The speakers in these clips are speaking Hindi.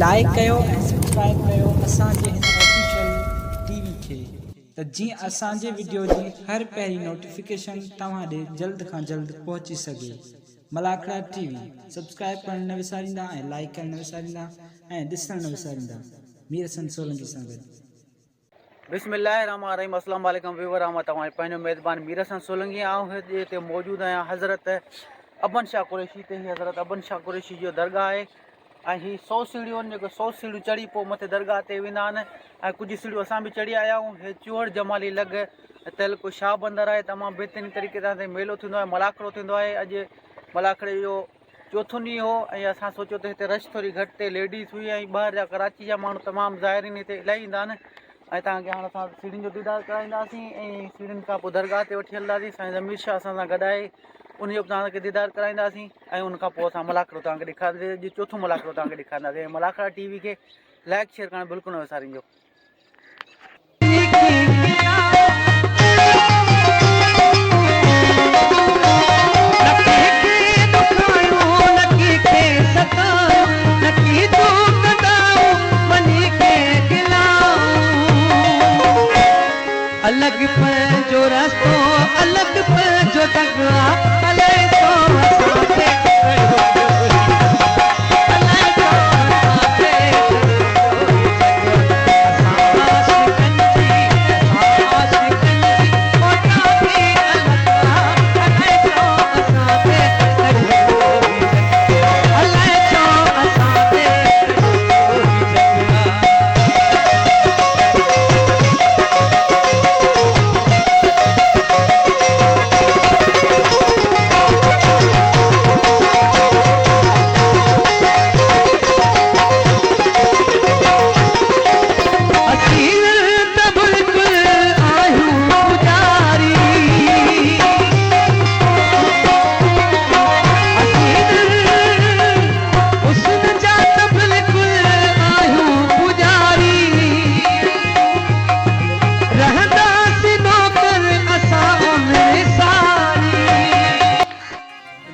लाइक कयो ऐं सब्सक्राइब कयो असांजे हिन ऑफिशियल टीवी खे त जीअं असांजे वीडियो जी हर पहिरीं नोटिफिकेशन तव्हां ॾे जल्द खां जल्द पहुची सघे। मलाखड़ा टीवी सब्सक्राइब करण न विसारींदा ऐं लाइक करण न विसारींदा ऐं ॾिसण न विसारींदा। मीर हसन सोलंकी सां गॾु। बिस्मिल्लाहिर्रहमानिर्रहीम। अस्सलाम वालेकुम व्यूअर, आऊं तव्हांजो पंहिंजो मेज़बान मीर हसन सोलंकी आऊं हिते मौजूदु आहियां हज़रत अबन शाह कुरैशी ते। ही हज़रत अबन शाह कुरैशी जो दरगाह आहे ऐं ही 100 सीढ़ियूं जेको 100 सीढ़ियूं चढ़ी पोइ मथे दरगाह ते वेंदा आहिनि ऐं कुझु सीढ़ियूं असां बि चढ़ी आया आहियूं। हे चूहड़ जमाली लॻ तहलको शाह बंदर आहे। तमामु बहितरीन तरीक़े सां मेलो थींदो आहे, मलाखड़ो थींदो आहे। अॼु मलाखड़े जो चोथों ॾींहुं हो ऐं असां सोचियो त हिते रश थोरी घटि थिए, लेडीज़ हुई ऐं ॿाहिरि जा कराची जा माण्हू तमामु ज़ाइरीन हिते इलाही ईंदा आहिनि। ऐं तव्हांखे हाणे असां सीढ़ियुनि जो दीदार कराईंदासीं ऐं सीढ़ियुनि खां पोइ दरगाह ते वठी हलंदासीं। साईं ज़मीर शाह असां सां गॾु आहे, उनजो बि तव्हांखे दीदार कराईंदासीं ऐं उनखां पोइ असां मलाखड़ो तव्हांखे ॾेखारींदासीं। अॼु चोथों मलाखड़ो तव्हांखे ॾेखारींदासीं। ऐं मलाखड़ा टीवी खे लाइक शेयर करणु बिल्कुलु न विसारींजो। अलग पंहिंजो रस्तो, अलग पंहिंजो दगवा, हले तो असांखे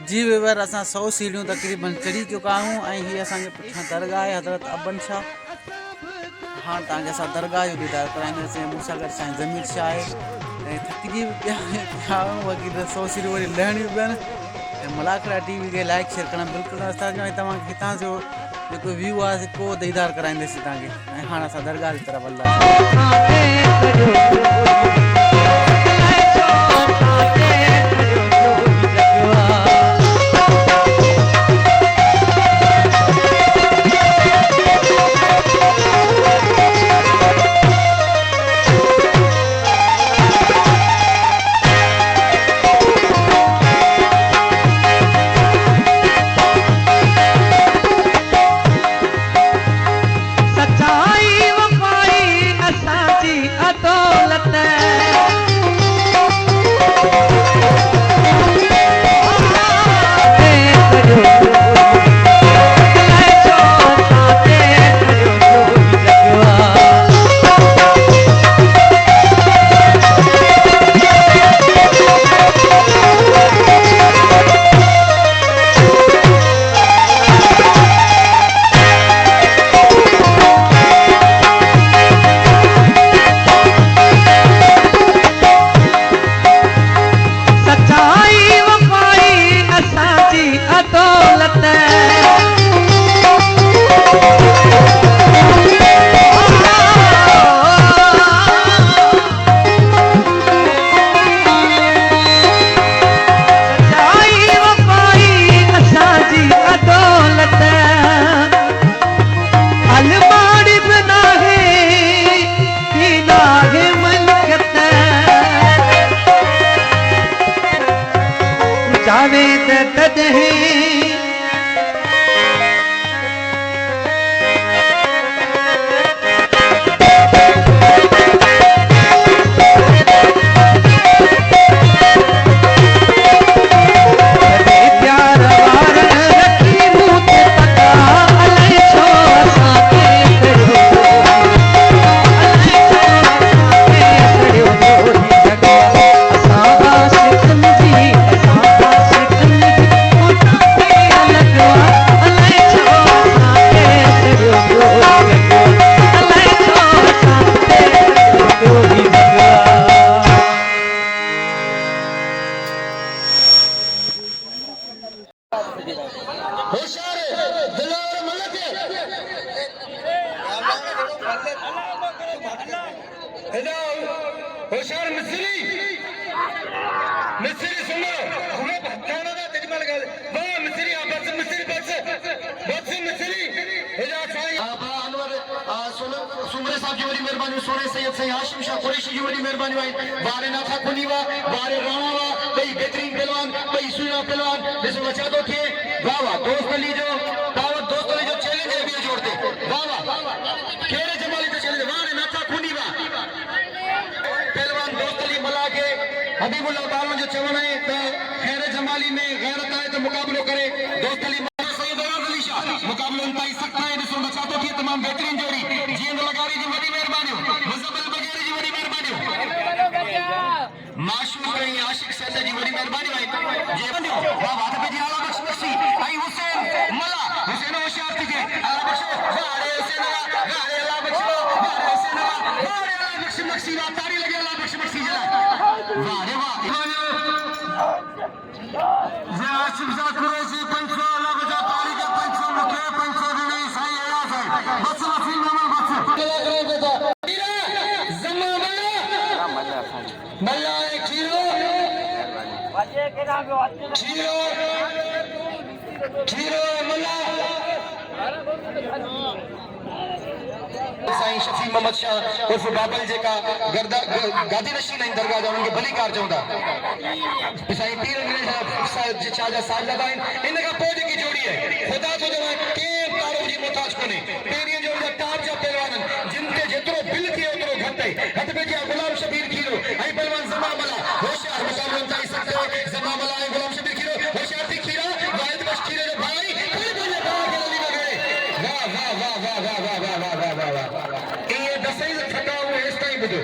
जी व्यूअर, असां 100 सीढ़ियूं तक़रीबन चढ़ी चुका आहियूं ऐं हीअ असांजे पुठियां दरगाह आहे हज़रत अबन शाह। हाणे तव्हांखे असां दरगाह जो दीदार कराईंदासीं। मूं सां गॾु साईं ज़मीर शाह आहे ऐं थकिजी बि पिया आहियूं, बाक़ी त 100 सीढ़ियूं वरी लहणियूं पिया आहिनि। ऐं मलाखड़ा टीवी खे लाइक शेयर करणु बिल्कुलु न विसारिजो ऐं तव्हांखे हितां जो जेको व्यू आहे को दीदार कराईंदासीं तव्हांखे। ऐं हाणे असां दरगाह जी तरफ़ हलंदासीं। जावेद तदहीं होशियार दिलावर मलक हेलो होशियार मिस्री सुनो हमें कहना था तेजमल गल वाह मिस्री बस मिस्री हेलो साईं अनवर सुमरे साहब जी वरी मेहरबानी सोने सैयद साईं हाशिम शाह कुरैशी जी वरी मेहरबानी आई बारे नाथा कुनीवा बारे राणावा भाई बेहतरीन पहलवान भाई सुना पहलवान जैसे बचा दो थे वाह वाह दोस्त अली जो चैलेंज है भी जोड़ते वाह वाह खेरे जमाली तो चैलेंज वाह नाथा कुनीवा पहलवान दोस्त अली मला के हबीबुल्लाह बारो जो चवण है तो खैर जमाली में गैरत आए तो मुकाबलो करे दोस्त अली सैयद अली शाह मुकाबलो उनका सकता है जिसमें बचा तो थे तमाम बेहतरीन जोड़ी जींद लगारी जी बड़ी मेहरबानी मुजम्मिल बगैरी जी बड़ी मेहरबानी माशूक रही आशिक सैयद जी बड़ी मेहरबानी भाई जे बंदो वाह बात पे जिला बख्शी आई हुसैन मला हुसैन होशियार थी के अल्लाह बख्शो वारे हुसैन वारे अल्लाह बख्शो वारे हुसैन वारे अल्लाह बख्शी वाह ताड़ी लगे अल्लाह बख्शी जला वारे वाह जे आशिक सा कुरैशी 500 अल्लाह बचा ताड़ी के 500 मुके 500 नहीं सही है सही बस वसील नमल बस गला करे बेटा जमा मल्ला खीरो मल्ला साईं शफी मोहम्मद शाह उर्फ बाबल जेका गादी नशीन आहिनि दरगाह जा उन्हनि खे भलीकार चवंदा साईं पीर शाह जा साहिब आहिनि इन खां पोइ जेकी जोड़ी आहे ख़ुदा थो चवां कंहिं तारो जी मोहताज कोन्हे पहिरीं जोड़ी जा टॉप जा पहलवान जिन ते जेतिरो बिल थिए ओतिरो घटि आहे हथ में जा गुलाम शबीर खीरो ऐं पहलवान ज़मा मला होशियार मुकाबलो ताईं सकते ज़मा मला ऐं गुलाम शबीर खीरो होशियार थी खीरा वाहिद बख्श खीरे जो भाई ये दसई थका हुए इस टाइम बुझो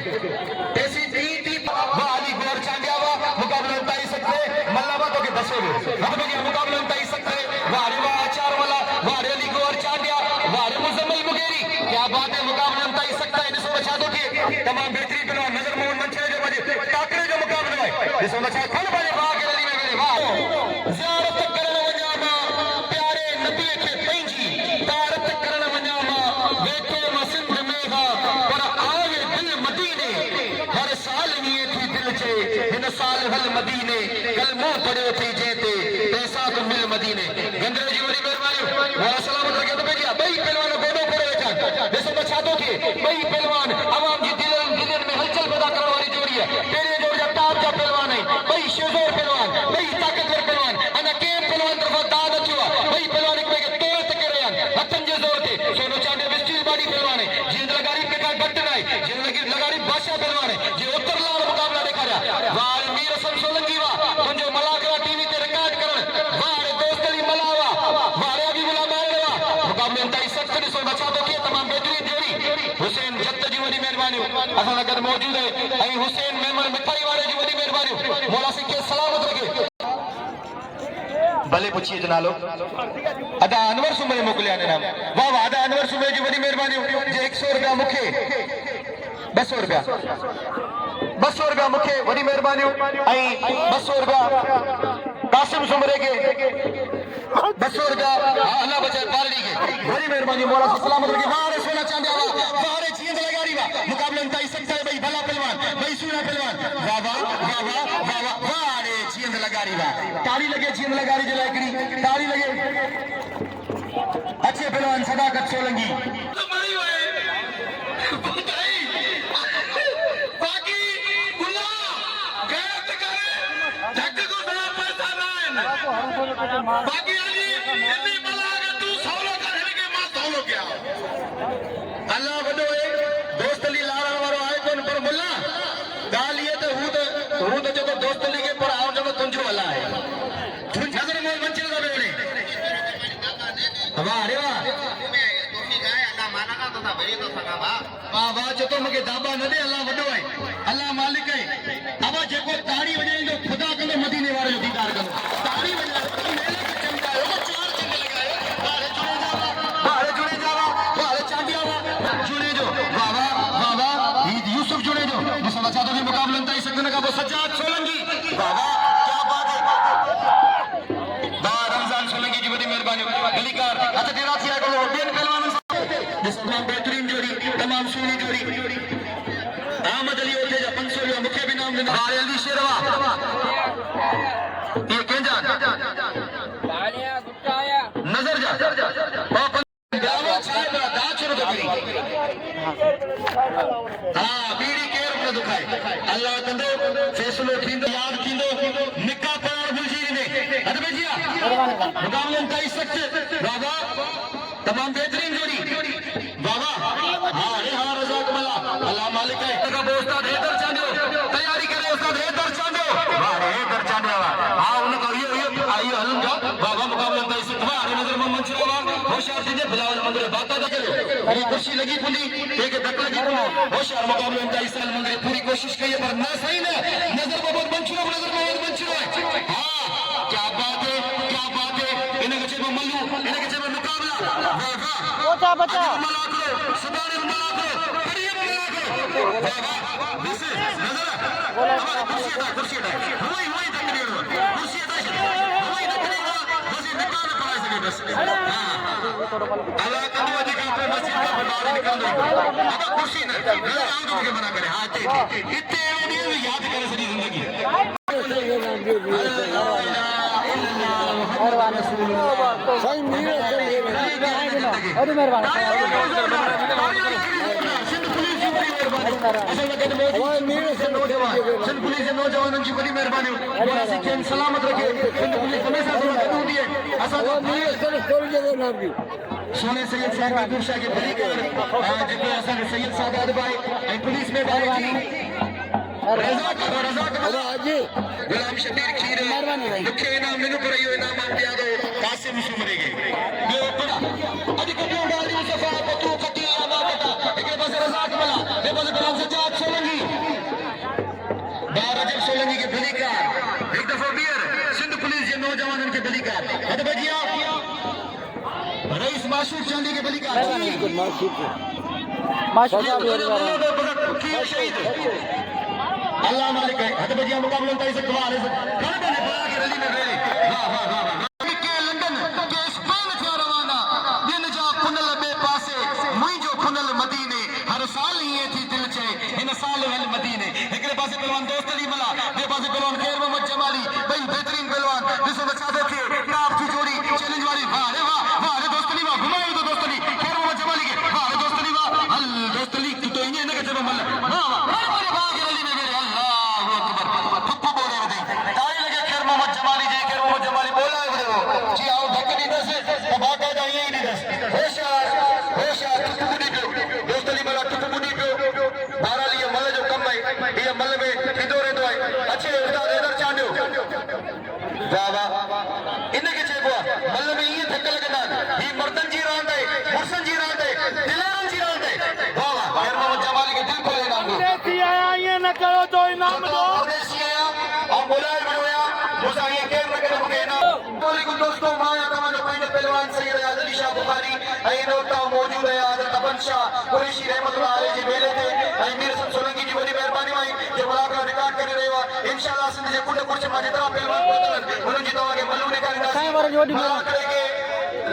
ऐसी टी वाली गोर चांडियावा मुकाबला ताई सकते मल्लावा तो के दसोगे अब के मुकाबला ताई सकते वारे वा आचार वाला वारे अली गोर चांडिया वारे मुजम्मिल मुगेरी क्या बात है मुकाबला ताई सकता है जिसको बचा दो के तमाम बेहतरीन पहलवान नजर मोहन मंचले जो बजे टाकरे जो मुकाबला है जिसको बचा खन बजे वाह के अली में मेरे वाह ज़ियारत करने वजामा प्यारे नबी के पंजी तारत करने वजामा बेटे मसिंद में पर आवे दिल मदीने हर साल निये थी दिल चे इन साल हल मदीने कल मुंह पड़े थी जेते पैसा तो मिल मदीने गंदरे जी वरी मेहरबानी वाला सलामत रखे तो भेजिया भाई पहलवान गोडो करे वेठा जैसे बचा दो के भाई पहलवान आवाम जी दिलन में हलचल पैदा करने वाली जोड़ी है तेरे जोड़ जा टॉप जा पहलवान है भाई शेजोर पहलवान भाई ताकतवर पहलवान अना के पहलवान तरफ दाद अचवा भाई पहलवान एक के तोड़ तक रहे हथन जे जोर ते सोनो चांदे वेस्टीज बाडी पहलवान है जिंद लगारी पे का बटन है जिंद लगारी बादशाह पहलवान है जे उत्तर लाल मुकाबला देखा रहा वार मीर हसन सोलंकी वा तुंजो मलाकरा टीवी ते रिकॉर्ड करण वार दोस्त अली मलावा वार अभी बुला मारवा मुकाबले ताई सख्त दिसो बचा दो के तमाम बेहतरीन जोड़ी हुसैन जत्त जी वडी मेहरबानी असा लगत मौजूद है आई हुसैन मेमन मिठाई वाले जी वडी मेहरबानी मौला से के सलामत रखे भले पूछिए जनालो अदा अनवर सुमरे मोकलिया ने नाम वाह वाह अदा अनवर सुमरे जी वडी मेहरबानी जे 100 रुपया मुखे 200 रुपया मुखे वडी मेहरबानी आई 200 रुपया कासिम सुमरे के 200 रुपया अल्लाह बचाए पालड़ी के वडी मेहरबानी मौला से सलामत रखे वारे सोना चांदिया वारे जींद लगारी वा मुकाबले ताई सकता है भाई भला पहलवान भाई सुना पहलवान वाह वाह वारे जींद लगारी वा ताली लगे जींद लगारी जो लाइकड़ी ताली लगे अच्छे पहलवान सदाकत सोलंकी बाकी इतनी बला तू सौलो करने के मां सौलो क्या अल्लाह वडो है दोस्त अली लारा वारो आए कोन पर मुल्ला गाल ये तो हूं तो जो दोस्त अली के पर आओ जो तुंजो वाला है तुम नजर मोल मंचल का बेवड़े वाह अरे वाह तोफी गाय अल्लाह माना का तो था भरी तो सका वाह वाह जो तो मके दाबा न दे अल्लाह वडो है अल्लाह मालिक है अब जेको ताड़ी वजाइंदो खुदा कंदो मदीने वारे जो दीदार कंदो ताड़ी वजा मुकाबला ताई सकने का वो सज्जाद सोलंकी वाह क्या बात है रमजान सोलंकी हथ टेड़ा थिया करो ॿियनि पहलवाननि सां तमामु बहितरीन जोड़ी तमामु सुहिणी जोड़ी अहमद अली ओथे जा 500 रुपया मूंखे बि इनाम ॾिना अली शेरवा ये कंहिंजा नज़र जा हाँ बीड़ी केर न दुखाए अल्लाह कंदो फैसलो थींदो याद थींदो निका पढ़ण भुलिजी वेंदे हद बेजिया मुकाबले ताई सख्त बाबा तमाम बेहतरीन जोड़ी बाबा हाँ रे हाँ रज़ाक मल्ला अल्लाह मालिक है का उस्ताद हैदर चांदो तैयारी करे उस्ताद हैदर चांदो वाह हैदर चांदो हाँ उनको ये आइए हलूं जा बाबा मुकाबले ताई सख्त वाह नजर में मंचुरा होशियार थींदे बिलावल मंदिर बाता दा करो ये कुर्सी लगी पुंदी एक धक लगी होशियार मुकाबले ताई साल मंदिर पूरी कोशिश कई पर ना सही ना नजर बहुत मंचुरा नजर बहुत मंचुरा हाँ क्या बात है इन्हें के मल्लू इन्हें के मुकाबला बचा बचा सुबानी मलाको करिए मलाको बाबा दिस नजर कुर्सी दा वही तकरीर कुर्सी दा वही तकरीर बस निकाल पड़ा सके बस अल्लाह का वजह का पे मस्जिद का बाहर निकल दो अब कुर्सी ना आउट के मना करे हां इतने नहीं याद करे सारी जिंदगी सही मीरे अरे मेहरबान सिंध पुलिस जे नौजवाननि जी वॾी महिरबानी सलामत रखे सिंध पुलिस हमेशा हूंदी है सोने सैयद साहब महबूब शाह के भली कर जेको असांजो सैयद सादात भाई ऐं पुलिस में गुलाम शबीर खीर मूंखे इनाम ॾिनो पर इहो इनाम ॾियां थो कासिम सुमरे खे ॿियो अॼु कढियो ॻाल्हि मुसफ़ा पतू खटी आमा कटा हिकिड़े पासे रज़ाक मला ॿिए पासे गुलाम सजाद सोलंकी रजब सोलंकी खे भली कर हिकु दफ़ो ॿीहर सिंध पुलिस जे नौजवाननि खे भली कर हद भजिया रईस माशूक चांदी के भली कर अल्लाह मालिक है हद बजिया मुकाबले ताई से दुआ है घर बने बड़ा के रली में वेले वाह वाह वाह के लंदन के स्पेन थे रवाना दिन जा पुनल बे पासे मुई जो पुनल मदीने हर साल ये थी दिल छे इन साल हल मदीने एकरे पासे पहलवान दोस्त अली मला बे पासे पहलवान खैर मोहम्मद जमाली भाई बेहतरीन पहलवान जिसो बचा दे थे नाप की जोड़ी चैलेंज वाली वाह रे दोस्त अली वाह घुमाए तो दोस्त अली खैर मोहम्मद जमाली के वाह रे दोस्त अली वाह अल दोस्त अली तू तो इने न के जब मल्ला वाह वाह के रली में वेले जी आओ धक्के दस बाका जाइए ही दस होशियार टुकुडी पे दोस्त अली मला टुकुडी पे बारा लिए मल जो कम है ये मल में किदो रहंदो है अच्छे उस्ताद हैदर चांडियो वाह इन के चेबो मल में ये धक्का लगंदा ही मर्दन जी रांद है मुर्सन जी रांद है दिलारन जी रांद है वाह खैर मोहम्मद जमाली के दिल खोले नाम देसी आया ये न करो तो इनाम दो देसी आया और बुलाए होया मुसा ये के न करे मुके इनाम दोस्तों माया तमाम पंहिंजे पहलवान सैयद अली शाह बुखारी ऐं नोटा मौजूद है हज़रत अबन शाह कुरैशी रहमतुल्लाह अलैहि जे मेले ते ऐं मीर सन सोलंकी जी वॾी महिरबानी आई जो मुलाक़ात रिकॉर्ड करे रहियो आहे इंशाअल्लाह सिंध जे कुंड कुर्च मां जेतिरा पहलवान पहुचनि हुननि जी तव्हांखे मल्लू ॾेखारींदासीं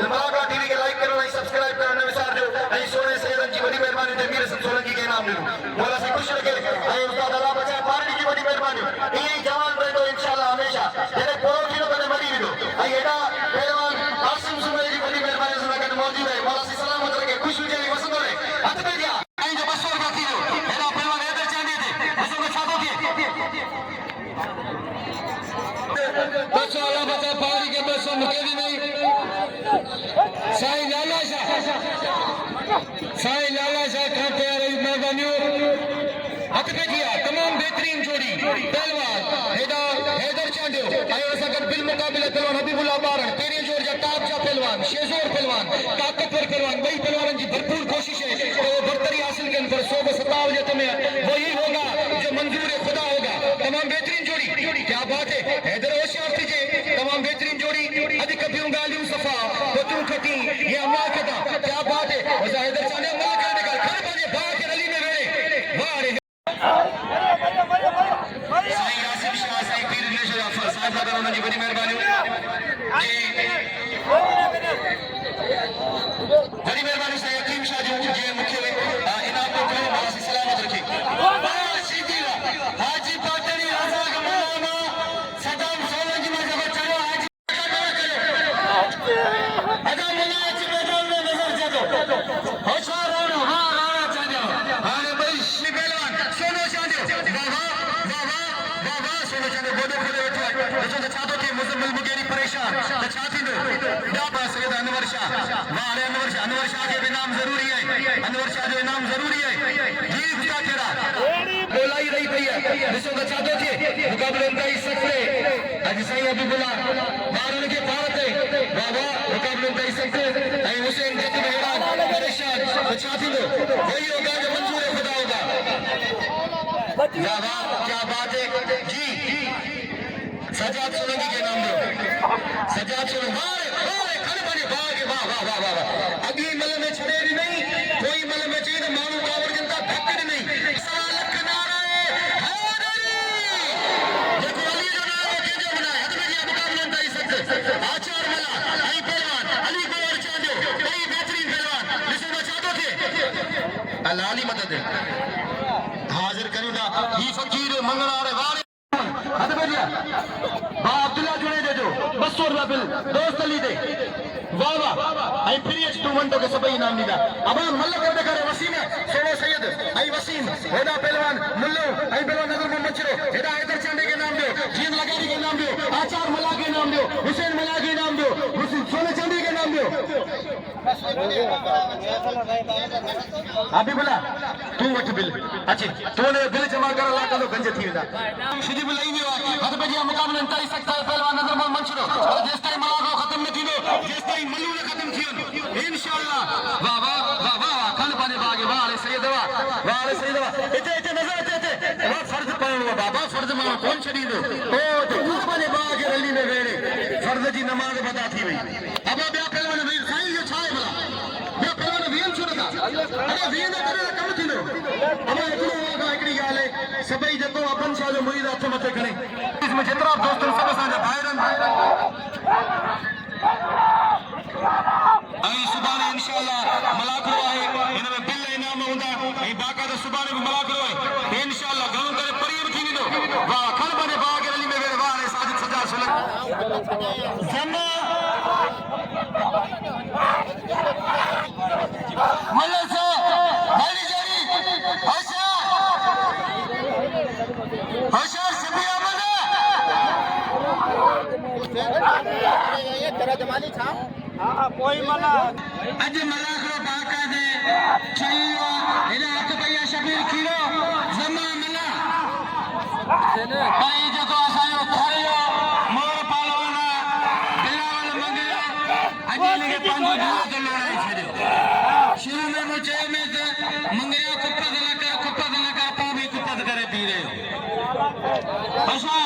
मुलाक़ात टीवी खे लाइक करो ऐं सब्सक्राइब करणु न विसारिजो ऐं सोने सैयदनि जी वॾी महिरबानी ते मीर सन सोलंकी खे इनाम ॾिनो मौला साईं ख़ुशि रखे ऐं उस्ताद अला बचाए पार्टी जी वॾी महिरबानी ईअं ई जवान रहंदो इंशाअल्लाह हमेशा जॾहिं पूरो थींदो तॾहिं मरी वेंदो ऐं हेॾा पहलवान आसिम सुमरे जी वॾी महिरबानी सां गॾु मौजूद आहे मौला साईं सलामत रखे ख़ुशि हुजे वसंदो रहे हथ में ॾिया ऐं जो 200 रुपया थी वियो हेॾा पहलवान हैदर चांडीअ ते ॾिसो छा थो थिए बच्चों अल्लाह बचा पारी के 200 मूंखे बि नहीं साईं लाला शाह खां तयार महिरबानियूं हथ में किया तमाम बेहतरीन जोड़ी पहलवान हैदर चांडियो आयो असां गॾु बिल मुक़ाबिले पहलवान हबीबुल्लाह बारण तेरी जोर जा टाप जा पहलवान शेज़ोर पहलवान ताकतवर पहलवान ॿई पहलवाननि जी भरपूर कोशिश है कि वो बरतरी हासिल करें पर 100 में 57 में वही होगा जो मंजूर खुदा होगा तमाम बेहतरीन जोड़ी क्या बात है हैदर होशियार थी तमाम बेहतरीन जोड़ी अॼु कबियूं ॻाल्हियूं सफ़ा तूं खटी ये अम्मा कदा क्या बात है असां हैदर चांडियो मल करे घर पंहिंजे भाउ खे रली में वेड़े वाह रे साईं आसिफ शाह साईं पीर दिनेश जाफर साहिब उन्हनि जी वॾी महिरबानी शाह वाह अनवर शाह के भी नाम जरूरी है अनवर शाह जो नाम जरूरी है जी का खेड़ा बोला ही रही पई है ॾिसो त छा थो थिए मुक़ाबलो इंतहाई सख़्तु है अॼु साईं अबीबुल्ला ॿारनि खे पार ते वाह वाह मुक़ाबलो इंतहाई सख़्तु ऐं हुसैन जत में अहिड़ा परेशान त छा थींदो वही होगा जो मंजूर खुदा होगा वाह वाह क्या बात है जी सजाद सोलंकी के नाम दो सजाद सोलंकी अगली मल में छड़े भी नहीं कोई मल में चाहिए तो मानू कावड़ जनता भक्कड़ नहीं सालक नारे देखो अली जो नारे के जो बनाए हद में जी मुकाबला नहीं सकते आचार मला आई पहलवान अली गोवर चांदो कई बेहतरीन पहलवान जिसे मैं चाहता थे अल्लाह अली मदद हाजिर करूंगा ये फकीर मंगल आ रहे वाले हद में जी बा अब्दुल्ला जुड़े दे जो 200 रुपया बिल दोस्त अली दे वाह वाह आई फ्री एच 2 के सबई नाम नीदा अब मल्ल कर करे वसीम सोलो सैयद आई वसीम होदा पहलवान मुल्लो आई पहलवान नजर मोहम्मद चरो हेदा हैदर चांडे के नाम दो जीन लगारी के नाम दो आचार मला के नाम दो हुसैन मला के नाम दो सोने चांदी के नाम दो अभी बोला तू वठ बिल अच्छी तूने बिल जमा कर ला कलो गंज थी वेंदा शुजी बुलाई वियो हद पे जी मुकाबला इंतहाई सख्त है पहलवान नजर मोहम्मद चरो जेस ताई मला को खत्म न थींदो जेस ताई मल्लू न खत्म थियन इंशाअल्लाह वाह वाह वाह वाह खन पाने बागे वाह अले सैयद इते नजर इते वाह फर्ज पढ़ो बाबा फर्ज मां कौन छडींदो ओ तो पाने बागे रली में वेड़े फर्ज जी नमाज बता थी वई अब ॿिया पहलवान वीर साईं जो छा आहे भला ॿिया पहलवान वीर छो नथा अरे वीर न करे कम थींदो अब हिकिड़ो हिकिड़ी ॻाल्हि आहे सभई जेको अपन शाह जो मुरीद हथ मथे खणे इसमें जेतिरा दोस्त सब असांजा भाइरनि सुभाणे इंशाअल्लाह मलाकरो आहे हिन में बिल इनाम हूंदा ऐं बाक़ाइदा सुभाणे बि मलाकरो आहे इंशाअल्लाह घणो करे परीअ बि थी वेंदो वाह खण बने बाग रली में वेड़ वाह साजिद सजा सुलग जमा मलसा भाई जरी होशियार सभी आमद ये तेरा जमानी छा कोई मला अज मलाकरो बाकायदे चयो हेदा हथ भैया शबीर खीरो जमा मला भाई जेको असायो थायो मोर पालवाना बिलावल मंगयो अज इनके पंहिंजो जीव ते लड़ाई छड़ियो शुरू में मुझे में मंगयो कुपत न कर पा भी कुपत करे पी रहे अच्छा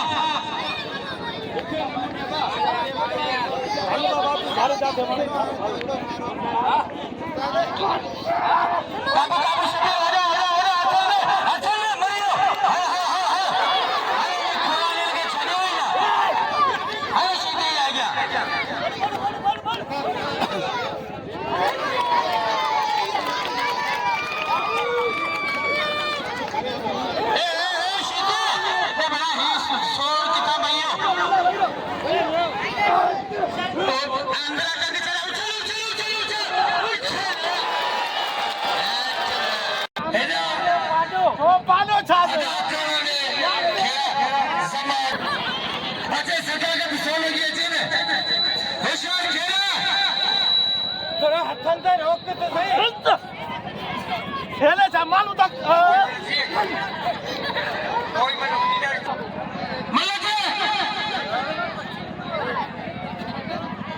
खेले मालूम तक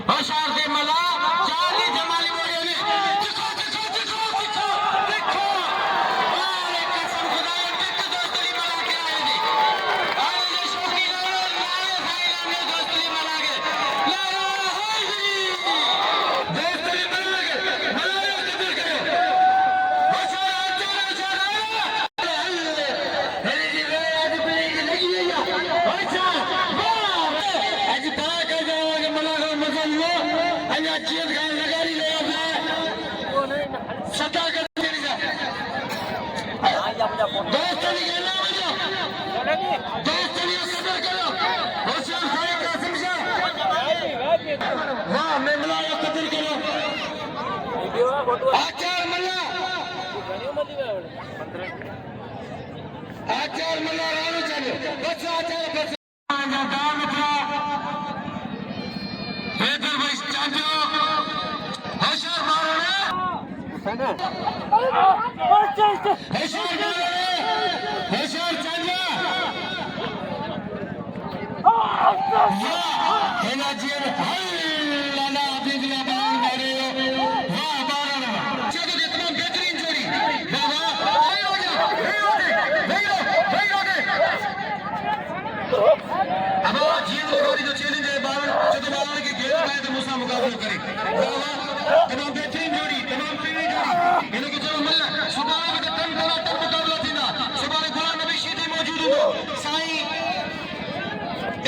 होशियार दे मला जाली जमाली बोले ने दिखो दिखो दिखो दिखो दिखो अरे कसम खुदा के दोस्ती मला के आए जी अरे ये शौकी नारे भाई ने दोस्ती मला के ला हाय जी दोस्ती मला के मला कबूल करो होशियार अरे जी वे आज पे लगी है या अच्छा आज बा कर जाओगे मला अञा चीज खान लगारी ले सदा कर दोस्तनी के नाम जो दोस्तनी सबर करो होशियार भाई कासिम शाह वाह मैं मलाया कदर करो आचार मल्ला राणू चलो बस आचार बस दाम था बेहतर भाई चांदो होशियार चांदिया हेना जीवन हल्ला बिगला बाल मारे वाह बारा चलो ये तमाम बेहतरीन जोड़ी बाबा नहीं हो जा नहीं हो अब जीवन जोड़ी जो चैलेंज है बाल चलो बाल के गेम में तो मुसा मुकाबला करे बाबा तमाम बेहतरीन जोड़ी तमाम प्रेमी जोड़ी इन्हें के चलो मल्ला सुबह के तन मुकाबला थी ना सुबह गुलाम नबी शीदी मौजूद हो साईं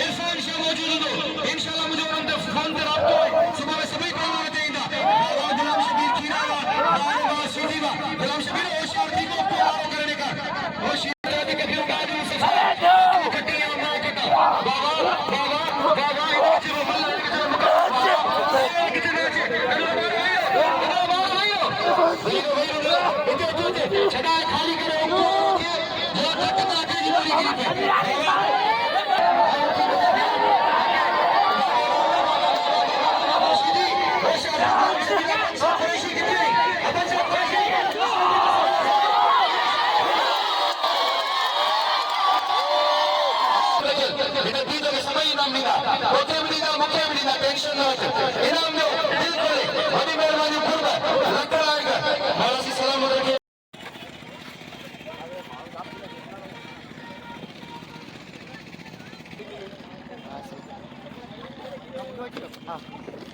इरफान शाह मौजूद हो इंशाल्लाह मुझे उनके फोन पे राब्ता है सुबह में सभी काम आते हैं बाबा गुलाम शबीर कीरा बाबा सीधी बा गुलाम शबीर होशियार थी को प्यार करने का होशियार के फिर गाड़ी से कटिया ना कटा बाबा इधर चलो मल्ला के चलो कितने छड़ा खाली करो जो तक आगे जी बोली टेंशन ना इनाम दो दिल खोले बड़ी मेहरबानी पूरा लगता आएगा मौला सी सलाम रखिए हाँ